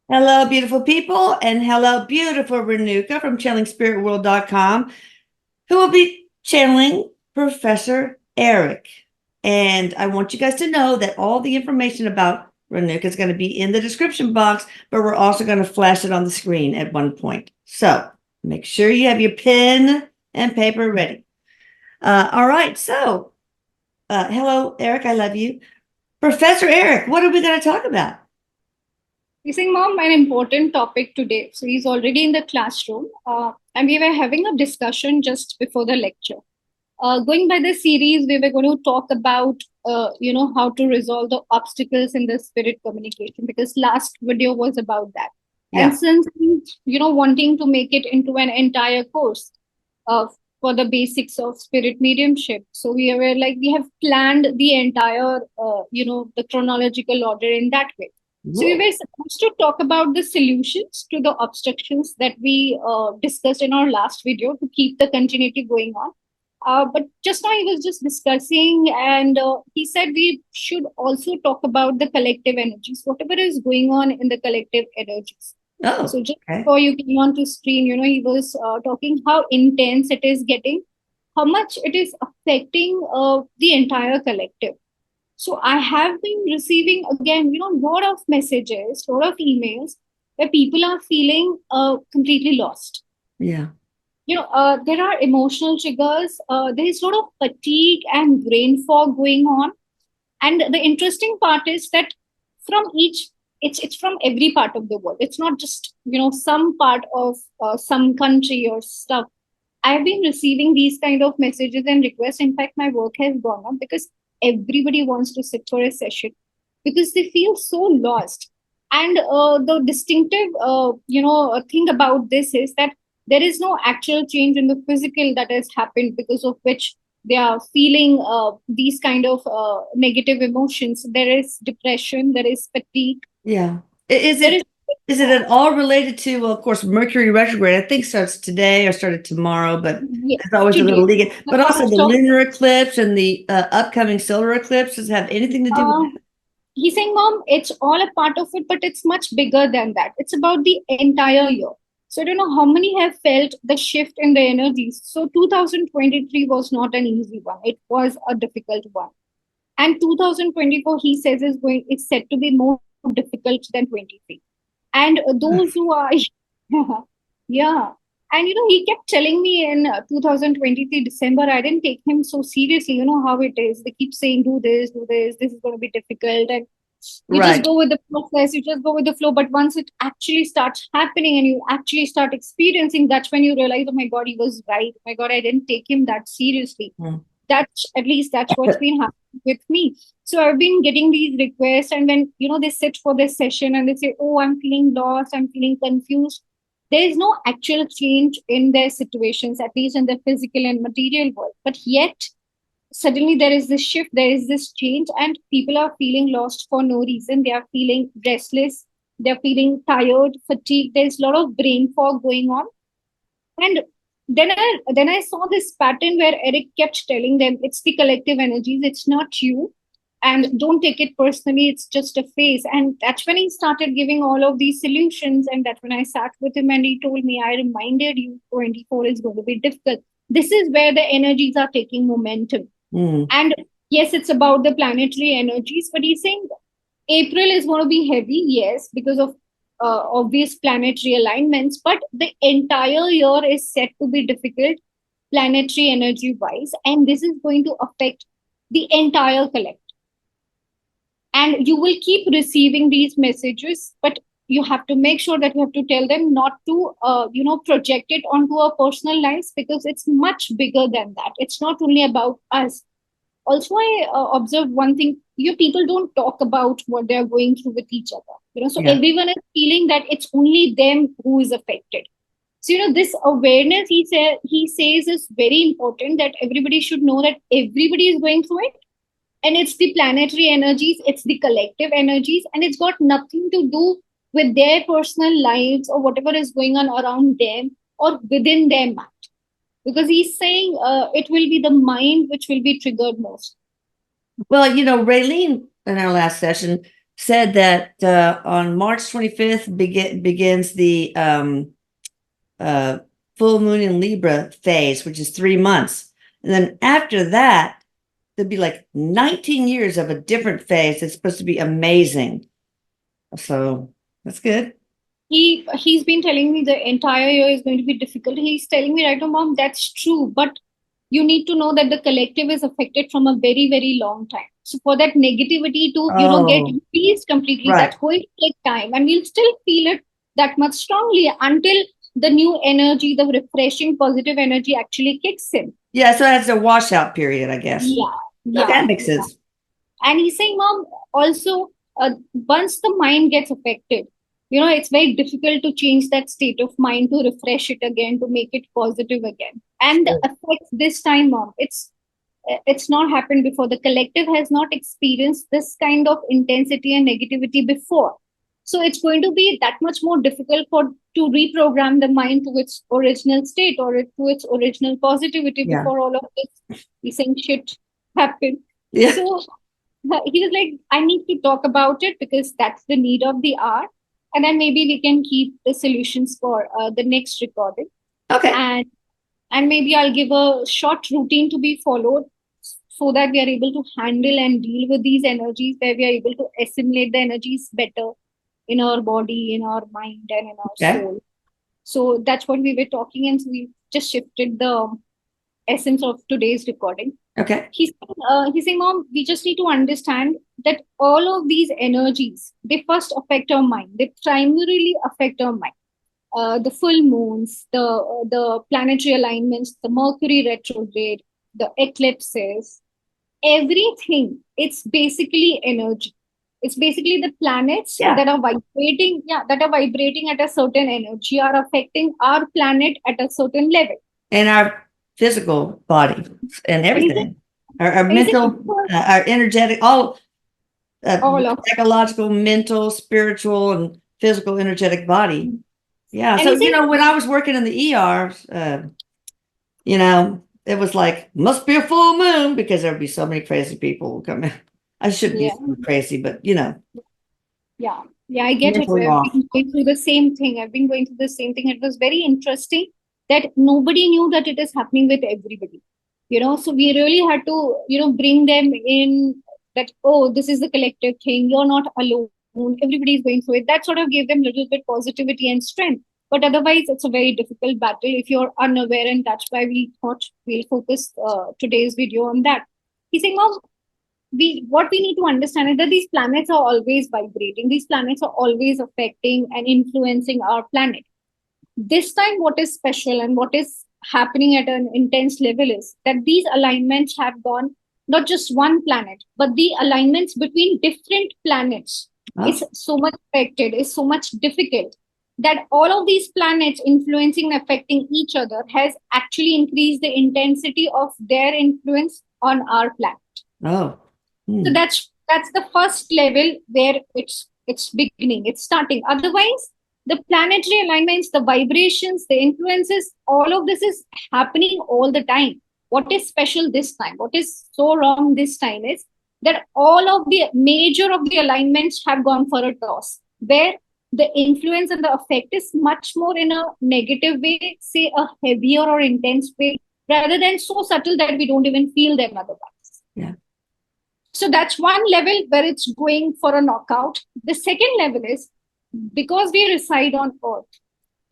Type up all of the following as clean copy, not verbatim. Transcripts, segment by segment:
Hello, beautiful people, and hello, beautiful Renuka from channelingspiritworld.com, who will be channeling Professor Erik. And I want you guys to know that all the information about Renuka is going to be in the description box, but we're also going to flash it on the screen at one point. So make sure you have your pen and paper ready. All right, so hello, Erik, I love you. Professor Erik, what are we going to talk about? He's saying, Mom, an important topic today. So he's already in the classroom. And we were having a discussion just before the lecture. Going by the series, we were going to talk about, how to resolve the obstacles in the spirit communication, because last video was about that. And Yeah. since, wanting to make it into an entire course for the basics of spirit mediumship. So we were like, we have planned the entire, the chronological order in that way. So we were supposed to talk about the solutions to the obstructions that we discussed in our last video to keep the continuity going on. But just now he was just discussing, and he said we should also talk about the collective energies, whatever is going on in the collective energies. Oh, So just okay. before you came on to screen, he was talking how intense it is getting, how much it is affecting the entire collective. So I have been receiving again, a lot of messages, a lot of emails where people are feeling completely lost. Yeah. There are emotional triggers. There is a lot of fatigue and brain fog going on. And the interesting part is that from each, it's from every part of the world. It's not just some part of some country or stuff. I've been receiving these kind of messages and requests. In fact, my work has gone up because everybody wants to sit for a session because they feel so lost. And the distinctive, thing about this is that there is no actual change in the physical that has happened because of which they are feeling these kind of negative emotions. There is depression, there is fatigue, Yeah. Is there it is is it at all related to, well, of course, Mercury retrograde? I think starts today or started tomorrow, but yes, there's always a little today. league. The But also the obstacle, lunar eclipse and the upcoming solar eclipse, does it have anything to do with uh, he's saying, Mom, it's all a part of it, but it's much bigger than that. It's about the entire year. So I don't know how many have felt the shift in the energies. So 2023 was not an easy one. It was a difficult one. And 2024, he says, is set to be more difficult than 23. And that? those who are, yeah. And he kept telling me in 2023 December, I didn't take him so seriously. You know how it is. They keep saying, do this is going to be difficult. And you just Right. go with the process, you just go with the flow. But once it actually starts happening and you actually start experiencing, that's when you realize, oh my God, he was right. Oh my God, I didn't take him that seriously. Mm. That's at least that's what's been happening with me. So I've been getting these requests, and when they sit for this session and they say, oh, I'm feeling lost, I'm feeling confused, there is no actual change in their situations, at least in the physical and material world, but yet suddenly there is this shift, there is this change, and people are feeling lost for no reason. They are feeling restless, they're feeling tired, fatigued. There's a lot of brain fog going on. And then I saw this pattern where Erik kept telling them it's the collective energies, it's not you. And don't take it personally, it's just a phase. And that's when he started giving all of these solutions. And that's when I sat with him and he told me, I reminded you 24 is going to be difficult. This is where the energies are taking momentum. Mm. And yes, it's about the planetary energies, but he's saying April is going to be heavy, yes, because of obvious planetary alignments, but the entire year is set to be difficult planetary energy wise, and this is going to affect the entire collective. And you will keep receiving these messages, but you have to make sure that you have to tell them not to, project it onto our personal lives because it's much bigger than that. It's not only about us. Also, I observed one thing: you people don't talk about what they are going through with each other. So Yeah. everyone is feeling that it's only them who is affected. So this awareness, he says, is very important. That everybody should know that everybody is going through it, and it's the planetary energies, it's the collective energies, and it's got nothing to do with their personal lives or whatever is going on around them or within their mind. Because he's saying it will be the mind which will be triggered most. Well, Raylene in our last session said that on March 25th begins the full moon in Libra phase, which is 3 months. And then after that, there'll be like 19 years of a different phase. It's supposed to be amazing. So that's good. He's been telling me the entire year is going to be difficult. He's telling me right now, Mom, that's true. But you need to know that the collective is affected from a very, very long time. So for that negativity to, get Oh, released completely, right. that's going to take time. And we'll still feel it that much strongly until the new energy, the refreshing positive energy actually kicks in. Yeah, so that's a washout period, I guess. Yeah. Okay, Yeah. that makes sense. And he's saying, Mom, also, once the mind gets affected, it's very difficult to change that state of mind, to refresh it again, to make it positive again. And the Sure. effects this time, Mom, it's not happened before. The collective has not experienced this kind of intensity and negativity before. So it's going to be that much more difficult to reprogram the mind to its original state or to its original positivity Yeah. before all of this decent shit happened. Yeah. So he was like, I need to talk about it because that's the need of the hour. And then maybe we can keep the solutions for the next recording. Okay. And maybe I'll give a short routine to be followed so that we are able to handle and deal with these energies, where we are able to assimilate the energies better in our body, in our mind, and in our soul. So that's what we were talking, and so we just shifted the essence of today's recording. Okay. He's saying, Mom, we just need to understand that all of these energies, they first affect our mind. They primarily affect our mind. The full moons, the planetary alignments, the Mercury retrograde, the eclipses, everything. It's basically energy. It's basically the planets that are vibrating, that are vibrating at a certain energy, are affecting our planet at a certain level. And our physical body and everything. Our mental, our energetic, all of psychological, mental, spiritual, and physical, energetic body. Yeah. So, when I was working in the ER, it was like, must be a full moon because there'd be so many crazy people coming. I shouldn't be so crazy, but Yeah, I get it. I've been going through the same thing. It was very interesting that nobody knew that it is happening with everybody. So we really had to, bring them in that, oh, this is the collective thing. You're not alone. Everybody's going through it. That sort of gave them a little bit positivity and strength. But otherwise, it's a very difficult battle if you're unaware. And that's why we thought we'll focus today's video on that. He's saying, Mom, what we need to understand is that these planets are always vibrating. These planets are always affecting and influencing our planet. This time, what is special and what is happening at an intense level is that these alignments have gone not just one planet, but the alignments between different planets is so much affected, is so much difficult, that all of these planets influencing and affecting each other has actually increased the intensity of their influence on our planet. So that's the first level where it's beginning, it's starting. Otherwise, the planetary alignments, the vibrations, the influences, all of this is happening all the time. What is special this time? What is so wrong this time is that all of the major of the alignments have gone for a toss, where the influence and the effect is much more in a negative way, say a heavier or intense way, rather than so subtle that we don't even feel them otherwise. Yeah. So that's one level where it's going for a knockout. The second level is because we reside on Earth,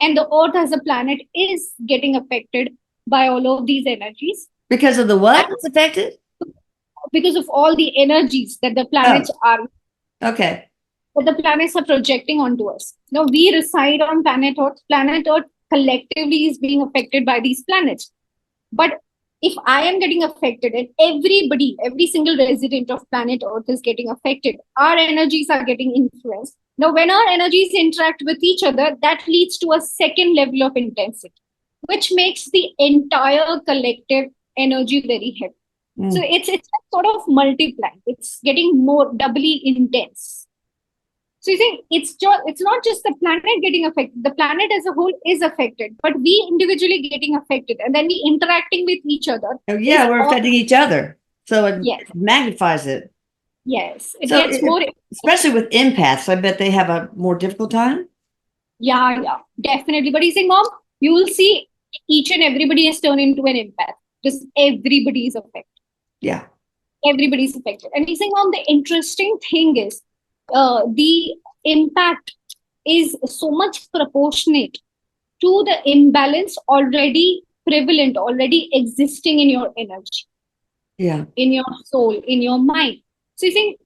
and the Earth as a planet is getting affected by all of these energies. Because of the what? It's affected? Because of all the energies that the planets are. Okay. That the planets are projecting onto us. Now we reside on planet Earth. Planet Earth collectively is being affected by these planets. But if I am getting affected and everybody, every single resident of planet Earth is getting affected, our energies are getting influenced. Now, when our energies interact with each other, that leads to a second level of intensity, which makes the entire collective energy very heavy. So it's sort of multiplying. It's getting more doubly intense. So you see, it's not just the planet getting affected. The planet as a whole is affected, but we individually getting affected, and then we interacting with each other. Oh, yeah, we're affecting each other, so it magnifies it. Yes, it So, gets more. especially with empaths, I bet they have a more difficult time. Yeah, yeah, definitely. But he's saying, Mom, you will see each and everybody has turned into an empath. Just everybody is affected. Yeah. Everybody's affected. And he's saying, Mom, the interesting thing is the impact is so much proportionate to the imbalance already prevalent, already existing in your energy, Yeah. in your soul, in your mind. So you think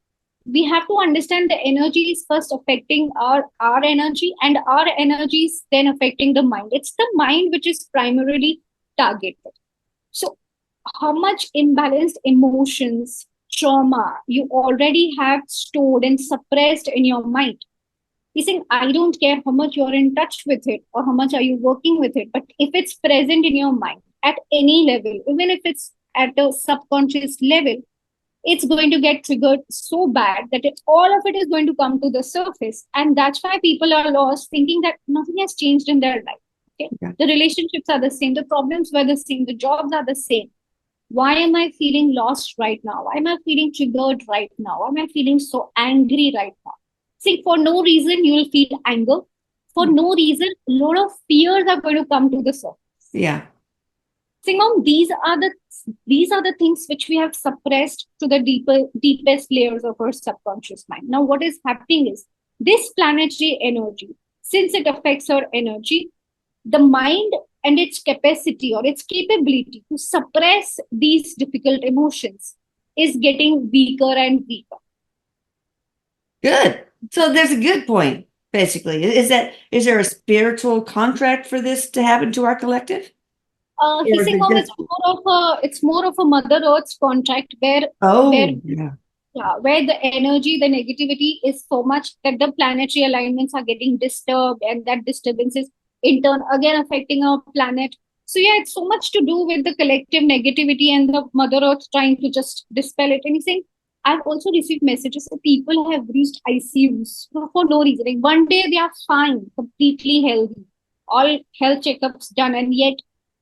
we have to understand the energy is first affecting our energy, and our energy is then affecting the mind. It's the mind which is primarily targeted. So how much imbalanced emotions, trauma you already have stored and suppressed in your mind. He's saying, I don't care how much you're in touch with it or how much are you working with it, but if it's present in your mind at any level, even if it's at a subconscious level, it's going to get triggered so bad that all of it is going to come to the surface. And that's why people are lost, thinking that nothing has changed in their life. Okay? Yeah. The relationships are the same, the problems were the same, the jobs are the same. Why am I feeling lost right now? Why am I feeling triggered right now? Why am I feeling so angry right now? See, for no reason, you will feel anger. For no reason, a lot of fears are going to come to the surface. Yeah. See, Mom, these are the things which we have suppressed to the deepest layers of our subconscious mind. Now, what is happening is this planetary energy, since it affects our energy, the mind and its capacity or its capability to suppress these difficult emotions is getting weaker and weaker. Good. So there's a good point, basically. Is there a spiritual contract for this to happen to our collective? Or He's is saying, it Mom, just, it's more of a Mother Earth's contract where oh, yeah. yeah, where the energy, the negativity is so much that the planetary alignments are getting disturbed, and that disturbance is in turn again affecting our planet. So yeah, it's so much to do with the collective negativity and the Mother Earth trying to just dispel it. And he's saying, I've also received messages that people have reached ICUs for no reason. Like one day they are fine, completely healthy, all health checkups done, and yet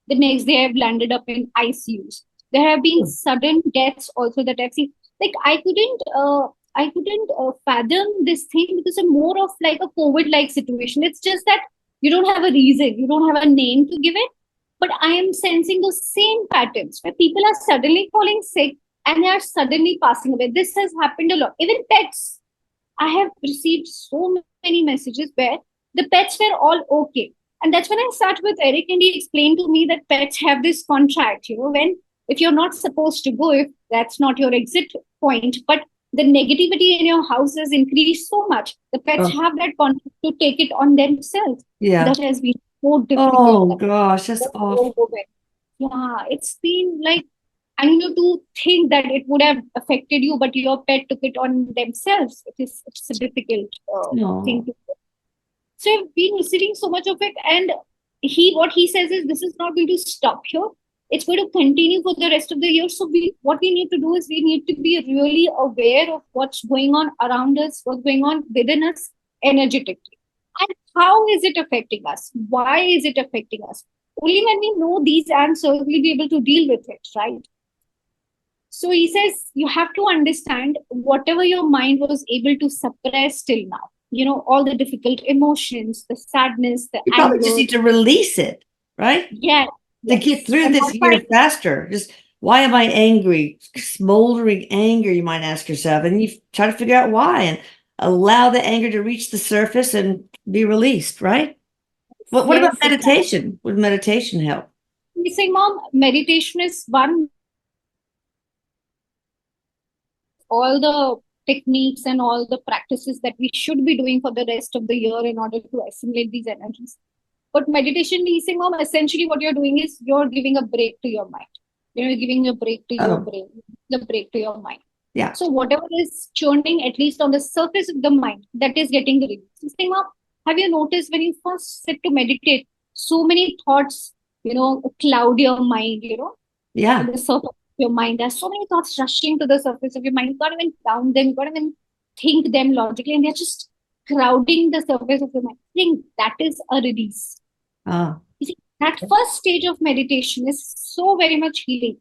the next day have landed up in ICUs. There have been sudden deaths also that I've seen. Like I couldn't fathom this thing because it's more of like a COVID like situation. It's just that you don't have a reason, you don't have a name to give it, but I am sensing those same patterns where people are suddenly falling sick and they are suddenly passing away. This has happened a lot. Even pets, I have received so many messages where the pets were all okay. And that's when I sat with Eric and he explained to me that pets have this contract, when if you're not supposed to go, if that's not your exit point, but the negativity in your house has increased so much, the pets Oh, have that contract to take it on themselves. yeah. That has been so difficult. Oh gosh, that's awful. Yeah, it's been like, and to think that it would have affected you, but your pet took it on themselves. It's a difficult thing No. to. So I've been receiving so much of it, and what he says is this is not going to stop here. It's going to continue for the rest of the year. So what we need to do is we need to be really aware of what's going on around us, what's going on within us energetically, and how is it affecting us? Why is it affecting us? Only when we know these answers, we'll be able to deal with it, right? So he says you have to understand whatever your mind was able to suppress till now. All the difficult emotions, the sadness, the You probably just anger. need to release it, right? Yes, To get yes. through And this that's why, year faster. Just why am I angry? Smoldering anger, you might ask yourself, and you try to figure out why and allow the anger to reach the surface and be released, right? What about yes, exactly. meditation? Would meditation help? He's saying, Mom, meditation is one, all the techniques and all the practices that we should be doing for the rest of the year in order to assimilate these energies. But meditation, he's saying, Mom, essentially what you're doing is you're giving a break to your mind. You're giving a break to your Oh, brain, the break to your mind. yeah. So whatever is churning, at least on the surface of the mind, that is getting released. He's saying, Mom, have you noticed when you first sit to meditate, so many thoughts, cloud your mind, on Yeah. the surface of your mind. There's so many thoughts rushing to the surface of your mind. You can't even count them. You can't even think them logically, and they're just crowding the surface of your mind. I think that is a release. Oh, You see, that first stage of meditation is so very much healing.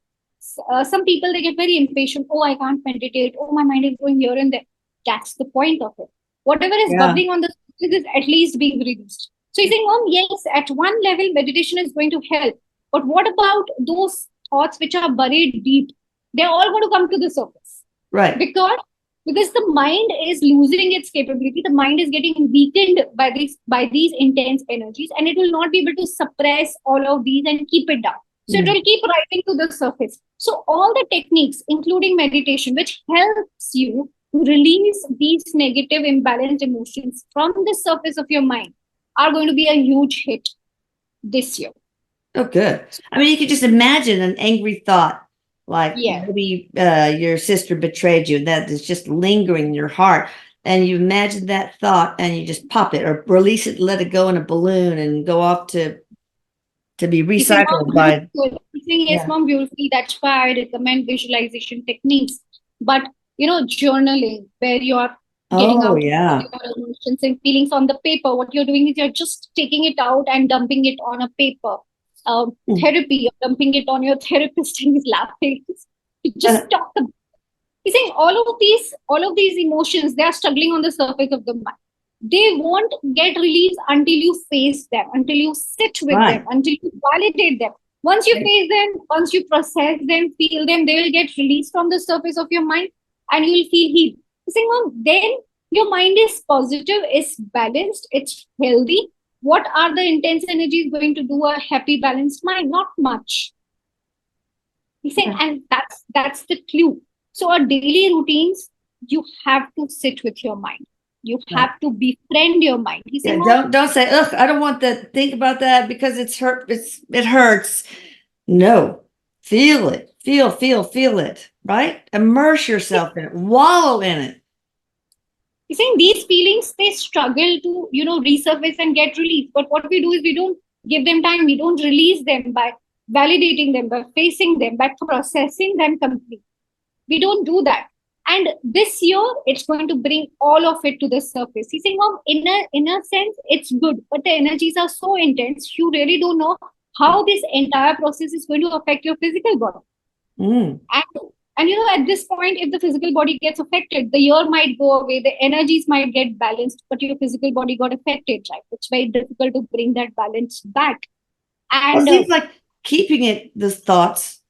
some people, they get very impatient. Oh, I can't meditate. Oh, my mind is going here and there. That's the point of it. Whatever is Yeah. bubbling on the surface is at least being released. So you think, oh, yes, at one level, meditation is going to help. But what about those thoughts which are buried deep? They're all going to come to the surface. Right. Because the mind is losing its capability. The mind is getting weakened by these intense energies, and it will not be able to suppress all of these and keep it down. So it will keep rising to the surface. So all the techniques, including meditation, which helps you to release these negative, imbalanced emotions from the surface of your mind, are going to be a huge hit this year. Oh, good. I mean, you could just imagine an angry thought, like Yeah. maybe your sister betrayed you, that is just lingering in your heart. And you imagine that thought and you just pop it or release it, let it go in a balloon and go off to be recycled by. Yes, Yeah. mom, beautifully. That's why I recommend visualization techniques. But journaling, where you're getting Oh, out yeah. your emotions and feelings on the paper. What you're doing is you're just taking it out and dumping it on a paper. Therapy, you're dumping it on your therapist and he's laughing. You just talk about. He's saying all of these emotions, they are struggling on the surface of the mind. They won't get released until you face them, until you sit with Right. them, until you validate them. Once you face them, once you process them, feel them, they will get released from the surface of your mind and you will feel healed. He's saying, well, then your mind is positive, it's balanced, it's healthy. What are the intense energies going to do a happy, balanced mind? Not much. He's saying, and that's the clue. So our daily routines, you have to sit with your mind. You have to befriend your mind. He's saying, Don't say, ugh, I don't want to think about that because it hurts. No. Feel it. Feel it. Right? Immerse yourself in it. Wallow in it. he's saying these feelings, they struggle to, resurface and get released. But what we do is we don't give them time. We don't release them by validating them, by facing them, by processing them completely. We don't do that. And this year, it's going to bring all of it to the surface. He's saying, Mom, in a sense, it's good, but the energies are so intense, you really don't know how this entire process is going to affect your physical body. And at this point, if the physical body gets affected, the year might go away, the energies might get balanced, but your physical body got affected, right? It's very difficult to bring that balance back. And it seems like keeping the thoughts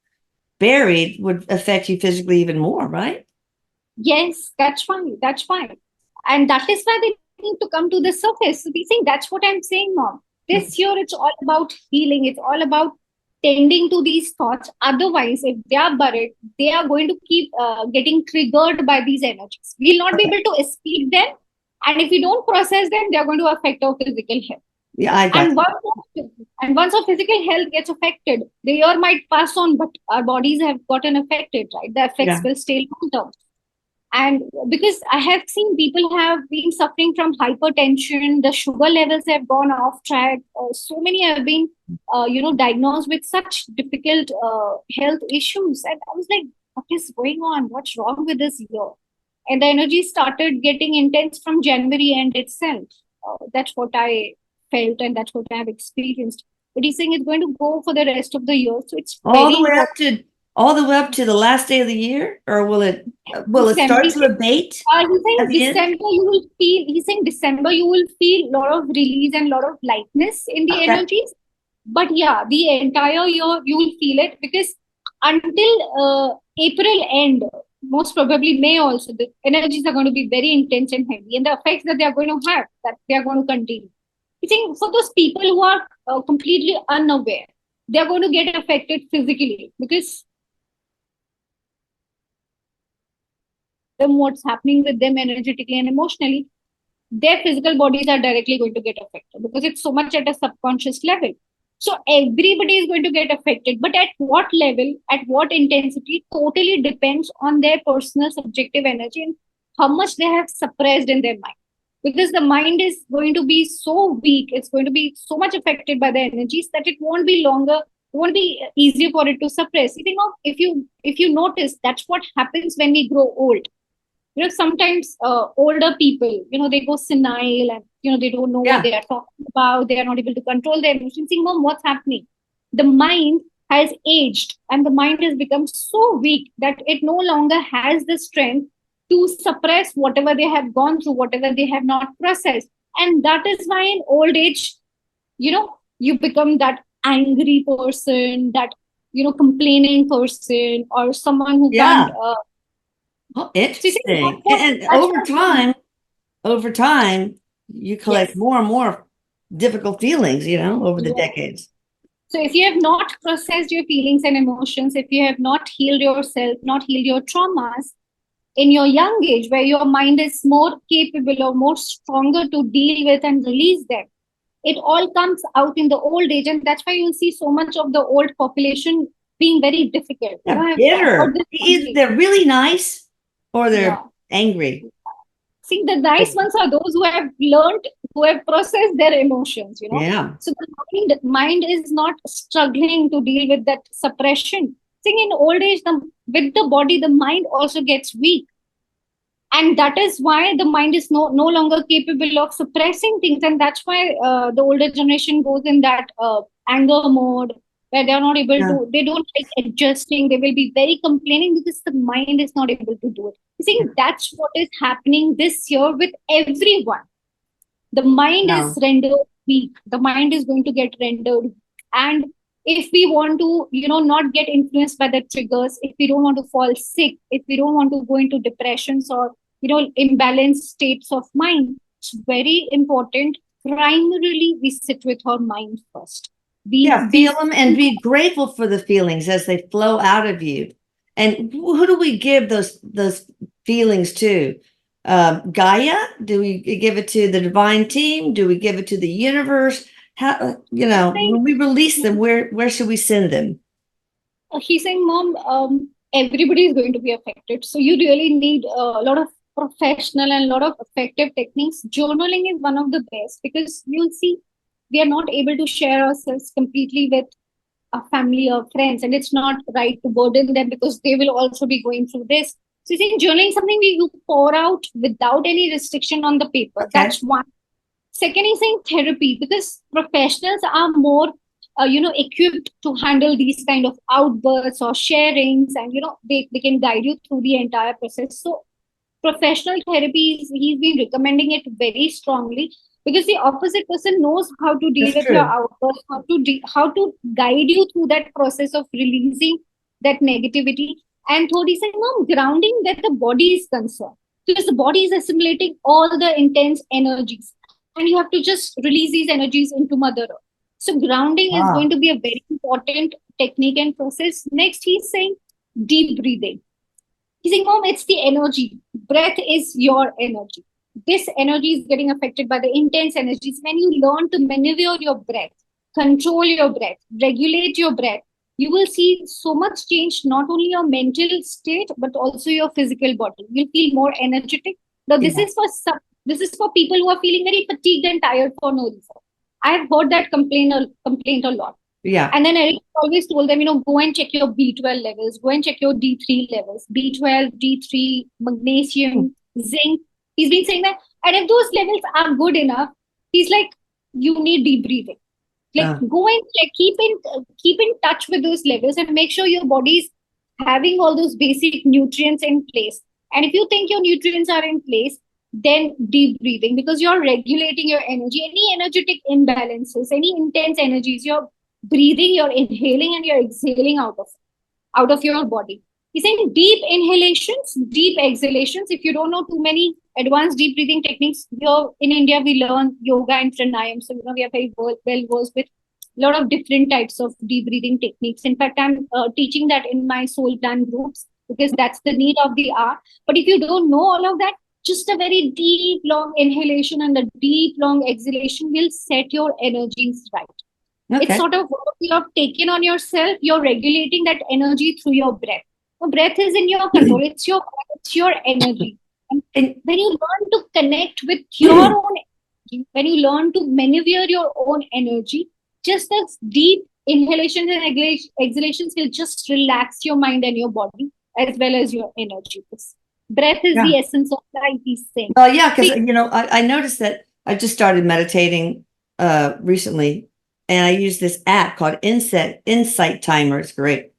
buried would affect you physically even more, right? Yes, that's fine. That's fine. And that is why they need to come to the surface. So we think that's what I'm saying, Mom. This year, it's all about healing. It's all about tending to these thoughts. Otherwise, if they are buried, they are going to keep getting triggered by these energies. We'll not be able to escape them. And if we don't process them, they are going to affect our physical health. Yeah, I got and once our physical health gets affected, the year might pass on, but our bodies have gotten affected, right? The effects will stay long term. And because I have seen people have been suffering from hypertension, the sugar levels have gone off track. So many have been, diagnosed with such difficult health issues. And I was like, what is going on? What's wrong with this year? And the energy started getting intense from January end itself. That's what I felt and that's what I have experienced. But he's saying it's going to go for the rest of the year. So it's all the way up to the last day of the year, or will it start to abate? He's saying December you will feel a lot of release and a lot of lightness in the energies. But yeah, the entire year you will feel it because until April end, most probably May also, the energies are going to be very intense and heavy, and the effects that they are going to have, that they are going to continue. I think for those people who are completely unaware, they are going to get affected physically because what's happening with them energetically and emotionally, their physical bodies are directly going to get affected because it's so much at a subconscious level. So everybody is going to get affected, but at what level, at what intensity, totally depends on their personal subjective energy and how much they have suppressed in their mind. Because the mind is going to be so weak, it's going to be so much affected by the energies that it won't be easier for it to suppress. If you notice, that's what happens when we grow old. Sometimes older people, they go senile and, they don't know what they are talking about. They are not able to control their emotions. Think, Mom, what's happening? The mind has aged and the mind has become so weak that it no longer has the strength to suppress whatever they have gone through, whatever they have not processed. And that is why in old age, you become that angry person, that, complaining person, or someone who can't. Yeah. Oh, So you see, interesting. And that's what. over time, you collect Yes. more and more difficult feelings, over the Yes. decades. So if you have not processed your feelings and emotions, if you have not healed yourself, not healed your traumas in your young age, where your mind is more capable or more stronger to deal with and release them, it all comes out in the old age. And that's why you'll see so much of the old population being very difficult. Yeah, I've heard bitter. this Either complaint. they're really nice or they're Yeah. angry. See, the nice ones are those who have learned, who have processed their emotions. Yeah. So the mind is not struggling to deal with that suppression. See, in old age, with the body, the mind also gets weak. And that is why the mind is no longer capable of suppressing things. And that's why the older generation goes in that anger mode, where they're not able Yeah. to, they don't like adjusting, they will be very complaining because the mind is not able to do it. You Yeah. think that's what is happening this year with everyone. The mind is No. rendered weak, the mind is going to get rendered. And if we want to, not get influenced by the triggers, if we don't want to fall sick, if we don't want to go into depressions or, imbalanced states of mind, it's very important primarily we sit with our mind first. we Yeah, feel we them and be grateful for the feelings as they flow out of you. And who do we give those feelings to? Gaia? Do we give it to the divine team? Do we give it to the universe? How, think when we release them, where should we send them? he's saying, Mom, everybody is going to be affected. So you really need a lot of professional and a lot of effective techniques. Journaling is one of the best because you'll see we are not able to share ourselves completely with a family or friends, and it's not right to burden them because they will also be going through this. So you think journaling is something you pour out without any restriction on the paper. Okay. That's one. Second is saying therapy because professionals are more, equipped to handle these kind of outbursts or sharings, and they can guide you through the entire process. So professional therapy he's been recommending it very strongly because the opposite person knows how to deal That's with your true. outbursts, how to guide you through that process of releasing that negativity. And third is saying, Mom, grounding that the body is concerned because the body is assimilating all the intense energies and you have to just release these energies into Mother Earth. So grounding is going Wow. to be a very important technique and process. Next, he's saying deep breathing. He's saying, Mom, it's the energy. Breath is your energy. This energy is getting affected by the intense energies. When you learn to maneuver your breath, control your breath, regulate your breath, you will see so much change, not only your mental state, but also your physical body. You'll feel more energetic. Now, Yeah. this is for people who are feeling very fatigued and tired for no reason. I've heard that complaint a lot. Yeah. And then Erik always told them, go and check your B12 levels, go and check your D3 levels, B12, D3, Hmm. magnesium, zinc. He's been saying that. And if those levels are good enough, he's like, you need deep breathing. Like Uh, go and check, keep in touch with those levels and make sure your body is having all those basic nutrients in place. And if you think your nutrients are in place, then deep breathing because you're regulating your energy. Any energetic imbalances, any intense energies, you're breathing, you're inhaling, and you're exhaling out of your body. He's saying deep inhalations, deep exhalations. If you don't know too many advanced deep breathing techniques, here in India we learn yoga and pranayam. So we are very well versed with a lot of different types of deep breathing techniques. In fact, I'm teaching that in my soul plan groups because that's the need of the hour. But if you don't know all of that, just a very deep, long inhalation and a deep, long exhalation will set your energies right. It's okay. sort of what you have taken on yourself. You're regulating that energy through your breath. The breath is in your control. It's your energy. And And when you learn to connect with your own energy, when you learn to maneuver your own energy, just as deep inhalations and exhalations will just relax your mind and your body as well as your energy. Breath is yeah. the essence of life, he's saying. Well, yeah, because See, I noticed that I just started meditating recently. and I use this app called Insight Timer. It's great.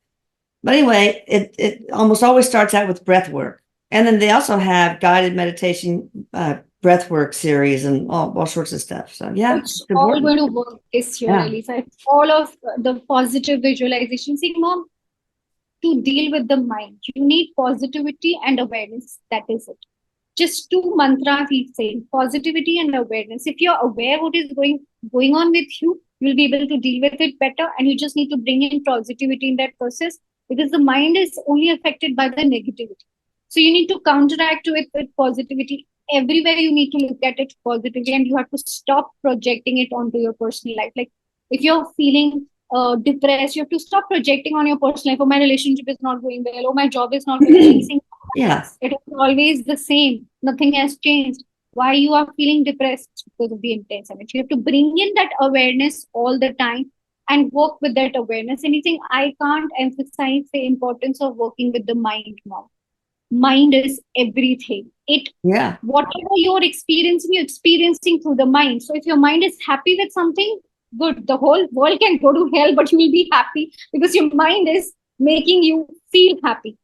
But anyway, it almost always starts out with breath work. And then they also have guided meditation, breath work series and all sorts of stuff. So yeah, It's it's all important. going to work this year, Yeah. Elisa. It's all of the positive visualization. See, mom, to deal with the mind, you need positivity and awareness. That is it. Just two mantras he's saying: positivity and awareness. If you're aware what is going on with you, you'll be able to deal with it better. And you just need to bring in positivity in that process, because the mind is only affected by the negativity. So you need to counteract to it with positivity. Everywhere you need to look at it positively, and you have to stop projecting it onto your personal life. Like if you're feeling depressed, you have to stop projecting on your personal life. Oh, my relationship is not going well. Oh, my job is not going well. Yeah. It is always the same. Nothing has changed. Why you are feeling depressed? Because of the intense energy. You have to bring in that awareness all the time and work with that awareness. Anything I can't emphasize the importance of working with the mind now. Mind is everything. It Yeah. whatever you're experiencing through the mind. So if your mind is happy with something, good. The whole world can go to hell, but you will be happy because your mind is making you feel happy.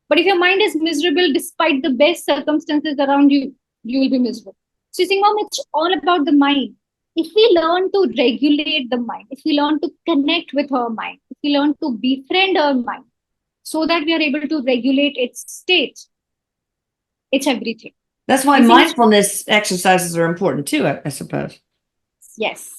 But if your mind is miserable despite the best circumstances around you, you will be miserable. So you think, mom, it's all about the mind. If we learn to regulate the mind, if we learn to connect with our mind, if we learn to befriend our mind so that we are able to regulate its state, it's everything. That's why You think, mindfulness exercises are important too, I suppose. yes.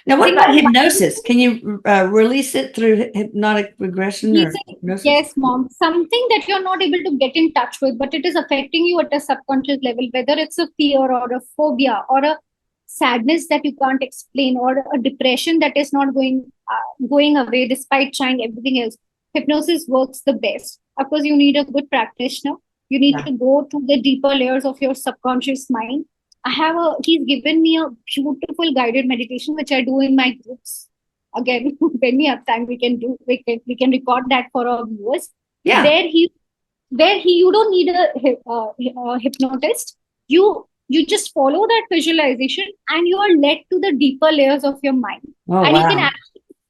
Now, what Think about mom, hypnosis? Can you release it through hypnotic regression he or said, hypnosis? yes, mom, something that you're not able to get in touch with, but it is affecting you at a subconscious level, whether it's a fear or a phobia or a sadness that you can't explain or a depression that is not going away despite trying everything else. Hypnosis works the best. Of course, you need a good practitioner. You need Yeah. to go to the deeper layers of your subconscious mind. He's given me a beautiful guided meditation, which I do in my groups. Again, when we have time, we can record that for our viewers. Yeah. Where he you don't need a hypnotist. You just follow that visualization, and you are led to the deeper layers of your mind, Oh, and wow.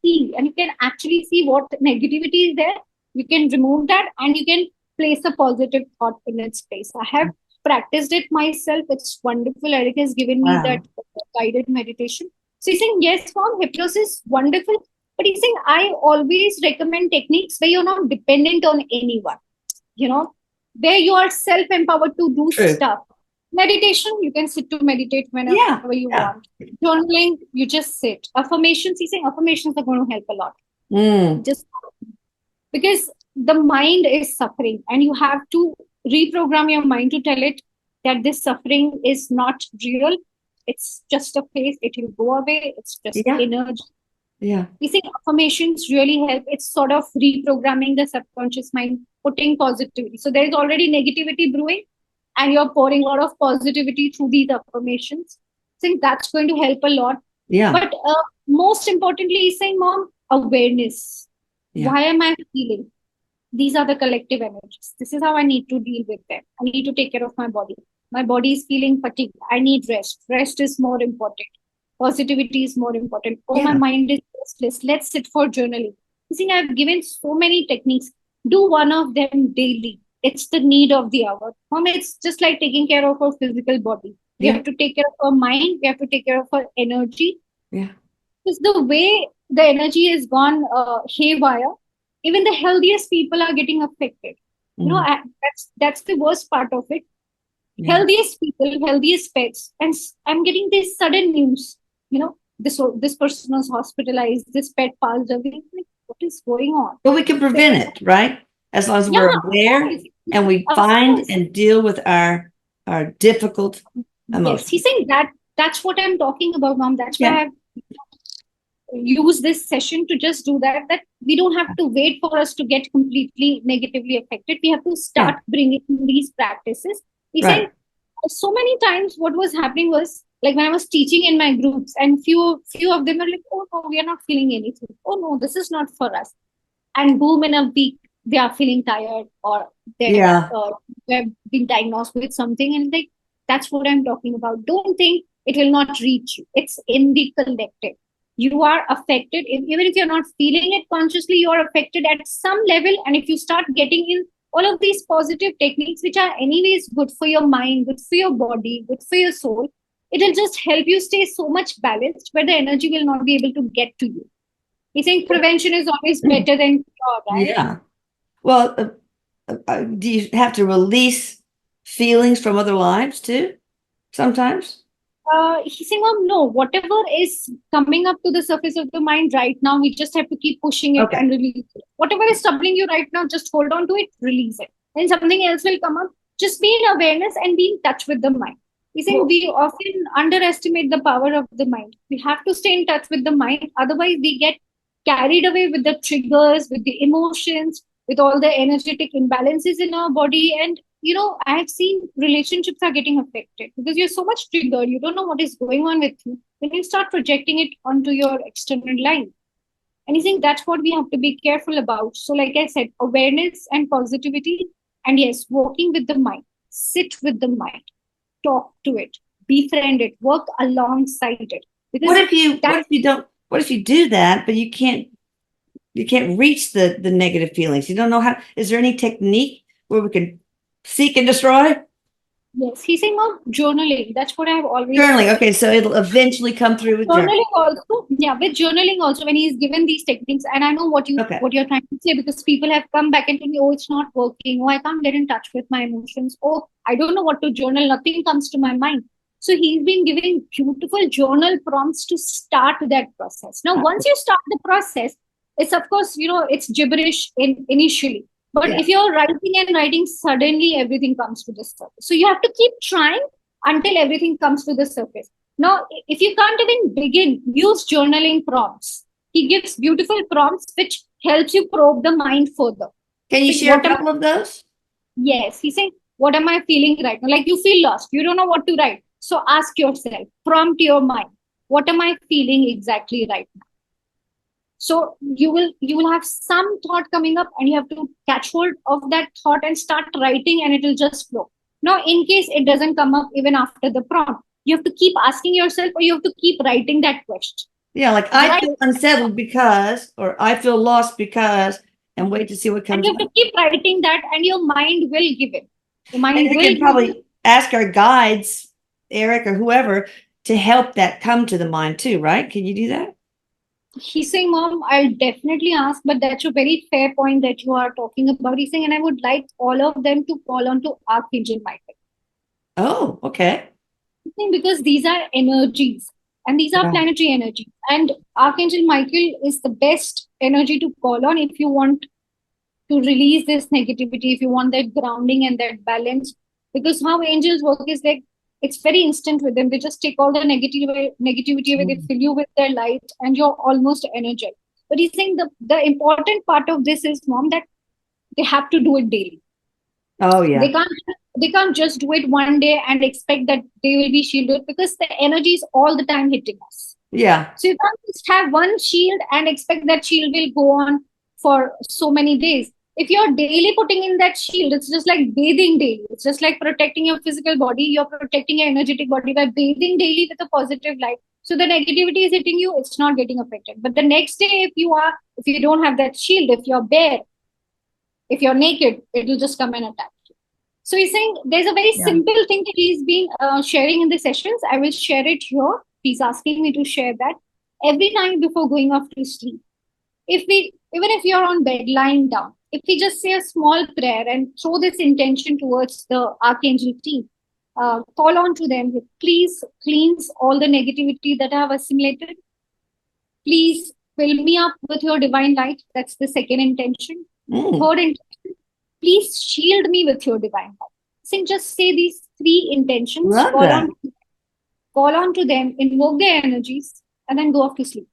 you can actually see what negativity is there. You can remove that, and you can place a positive thought in its place. I have practiced it myself. It's wonderful. Erik has given me that Wow. guided meditation. So he's saying, yes, mom, hypnosis, wonderful. But he's saying, I always recommend techniques where you're not dependent on anyone, where you are self empowered to do True. stuff. Meditation, you can sit to meditate whenever Yeah. you Yeah. want. Journaling, you just sit. Affirmations, he's saying affirmations are going to help a lot. Mm. Just because the mind is suffering, and you have to reprogram your mind to tell it that this suffering is not real. It's just a phase, it will go away. It's just Yeah. energy. Yeah. You think affirmations really help? It's sort of reprogramming the subconscious mind, putting positivity. So there's already negativity brewing, and you're pouring a lot of positivity through these affirmations. I think that's going to help a lot. Yeah. But most importantly, he's saying, mom, awareness. Yeah. Why am I feeling? These are the collective energies. This is how I need to deal with them. I need to take care of my body. My body is feeling fatigued. I need rest. Rest is more important. Positivity is more important. Oh, my Yeah. mind is restless. Let's sit for journaling. You see, I've given so many techniques. Do one of them daily. It's the need of the hour. Mom, it's just like taking care of our physical body. We Yeah. have to take care of our mind. We have to take care of our energy. Yeah. Because the way the energy has gone haywire, even the healthiest people are getting affected. Mm. That's the worst part of it. Yeah. Healthiest people, healthiest pets, and I'm getting this sudden news. This person was hospitalized. This pet passed away. Like, what is going on? But we can prevent it, right? As long as Yeah, we're of aware course. and we Of find course. and deal with our difficult Yes, emotions. he's saying that's what I'm talking about, mom. That's Yeah. why I've use this session to just do that we don't have to wait for us to get completely negatively affected. We have to start Yeah. bringing these practices. He said Right. so many times what was happening was, like, when I was teaching in my groups, and few of them are like, oh no, we are not feeling anything. Oh no, this is not for us. And boom, in a week they are feeling tired, or Yeah. they've been diagnosed with something. And like, that's what I'm talking about. Don't think it will not reach you. It's in the collective. you are affected. Even if you're not feeling it consciously, you're affected at some level. And if you start getting in all of these positive techniques, which are anyways good for your mind, good for your body, good for your soul, it'll just help you stay so much balanced where the energy will not be able to get to you. You think prevention is always better than cure, right? Yeah. Well, do you have to release feelings from other lives too? Sometimes? He's saying, no, whatever is coming up to the surface of the mind right now, we just have to keep pushing it Okay. and release it. Whatever is troubling you right now, just hold on to it, release it. And something else will come up. Just be in awareness and be in touch with the mind. He's saying Well, we often underestimate the power of the mind. We have to stay in touch with the mind. Otherwise, we get carried away with the triggers, with the emotions, with all the energetic imbalances in our body. And I've seen relationships are getting affected because you're so much triggered. You don't know what is going on with you. Then you start projecting it onto your external life. And I think that's what we have to be careful about. So, like I said, awareness and positivity. And yes, working with the mind, sit with the mind, talk to it, befriend it, work alongside it. Because what if you do that, but you can't reach the negative feelings? You don't know how. Is there any technique where we can seek and destroy? yes, he's saying of journaling. That's what I've always Journaling. said. Okay, so it'll eventually come through with journaling. Journaling also, yeah, with journaling also, when he's given these techniques, and I know Okay. what you're trying to say, because people have come back and told me, oh, it's not working, oh, I can't get in touch with my emotions, oh, I don't know what to journal, nothing comes to my mind. So he's been giving beautiful journal prompts to start that process. Now, once you start the process, it's of course, it's gibberish initially. But Yeah. if you're writing and writing, suddenly everything comes to the surface. So you have to keep trying until everything comes to the surface. Now, if you can't even begin, use journaling prompts. He gives beautiful prompts which helps you probe the mind further. Can you So share a couple of those? yes, he's saying, what am I feeling right now? Like you feel lost, you don't know what to write. So ask yourself, prompt your mind, what am I feeling exactly right now? So you will have some thought coming up, and you have to catch hold of that thought and start writing, and it will just flow. Now, in case it doesn't come up even after the prompt, you have to keep asking yourself, or you have to keep writing that question. Yeah, like I feel unsettled because, or I feel lost because, and wait to see what And comes you have up. to keep writing that, and your mind will give it. Your mind And we will can give it. probably ask our guides, Erik or whoever, to help that come to the mind too, right? Can you do that? He's saying, Mom, I'll definitely ask, but that's a very fair point that you are talking about. He's saying, and I would like all of them to call on to Archangel Michael. Oh, okay. Because these are energies, and these are Yeah. planetary energies. And Archangel Michael is the best energy to call on if you want to release this negativity, if you want that grounding and that balance. Because how angels work is like it's very instant with them. They just take all the negativity away, they fill you with their light, and you're almost energized. But he's saying the important part of this is, Mom, that they have to do it daily. Oh, they yeah. can't they can't just do it one day and expect that they will be shielded, because the energy is all the time hitting us. Yeah. So you can't just have one shield and expect that shield will go on for so many days. If you're daily putting in that shield, it's just like bathing daily. It's just like protecting your physical body. You're protecting your energetic body by bathing daily with a positive light. So the negativity is hitting you, it's not getting affected. But the next day, if you don't have that shield, if you're bare, if you're naked, it'll just come and attack. So he's saying there's a very Yeah. simple thing that he's been sharing in the sessions. I will share it here. He's asking me to share that every night before going off to sleep. Even if you're on bed lying down, if we just say a small prayer and throw this intention towards the archangel team, call on to them. Please cleanse all the negativity that I have assimilated. Please fill me up with your divine light. That's the second intention. Third intention, please shield me with your divine light. So just say these three intentions, Love that. call on to them, invoke their energies, and then go off to sleep.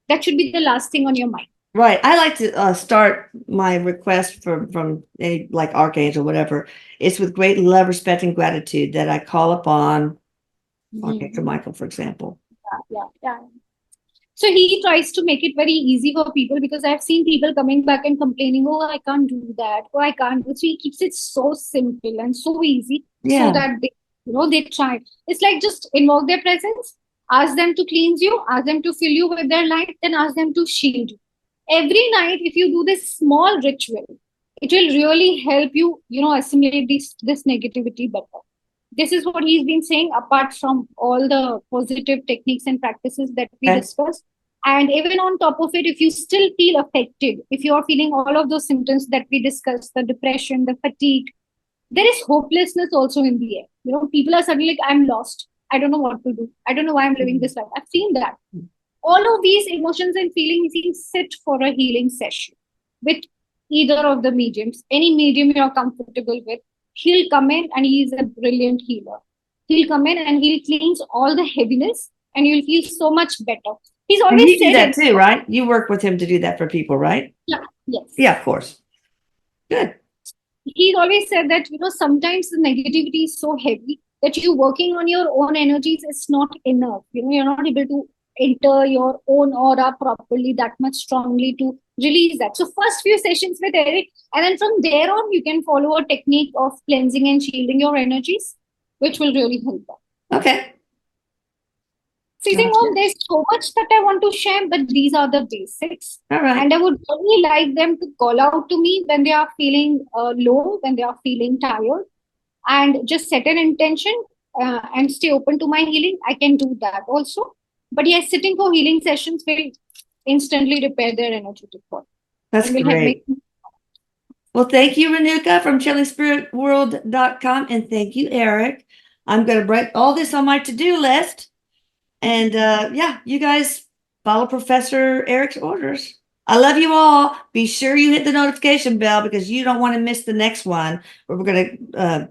That should be the last thing on your mind. Right. I like to start my request from any like archangel, whatever. It's with great love, respect, and gratitude that I call upon Archangel Michael, for example. Yeah. So he tries to make it very easy for people, because I've seen people coming back and complaining, oh, I can't do that, oh, I can't do. So he keeps it so simple and so easy, Yeah. so that they try. It's like just invoke their presence, Ask them to cleanse you, ask them to fill you with their light, then ask them to shield you. Every night, if you do this small ritual, it will really help you, assimilate this negativity better. This is what he's been saying, apart from all the positive techniques and practices that we Okay. discussed. And even on top of it, if you still feel affected, if you are feeling all of those symptoms that we discussed, the depression, the fatigue, there is hopelessness also in the air. People are suddenly like, I'm lost. I don't know what to do. I don't know why I'm living this life. I've seen that. All of these emotions and feelings, you sit for a healing session with either of the mediums, any medium you're comfortable with. He'll come in and he's a brilliant healer. He'll come in and he'll cleanse all the heaviness and you'll feel so much better. He's And always you do said that it. too, right? You work with him to do that for people, right? Yeah, yes. Yeah, of course. Good. He's always said that, sometimes the negativity is so heavy that you working on your own energies is not enough. You're not able to enter your own aura properly that much strongly to release that. So first few sessions with Eric, and then from there on, you can follow a technique of cleansing and shielding your energies, which will really help out. Okay. Sitting Gotcha. on, there's so much that I want to share, but these are the basics. All right. And I would really like them to call out to me when they are feeling low, when they are feeling tired, and just set an intention and stay open to my healing. I can do that also. But yes, sitting for healing sessions will instantly repair their energetic body. That's And will help me. great. Well, thank you, Renuka from chillingspiritworld.com. And thank you, Eric. I'm going to write all this on my to-do list. And yeah, you guys follow Professor Eric's orders. I love you all. Be sure you hit the notification bell because you don't want to miss the next one where we're going to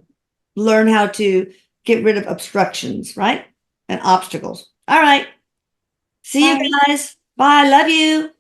learn how to get rid of obstructions, right? And obstacles. All right. See you Bye. guys. Bye. Love you.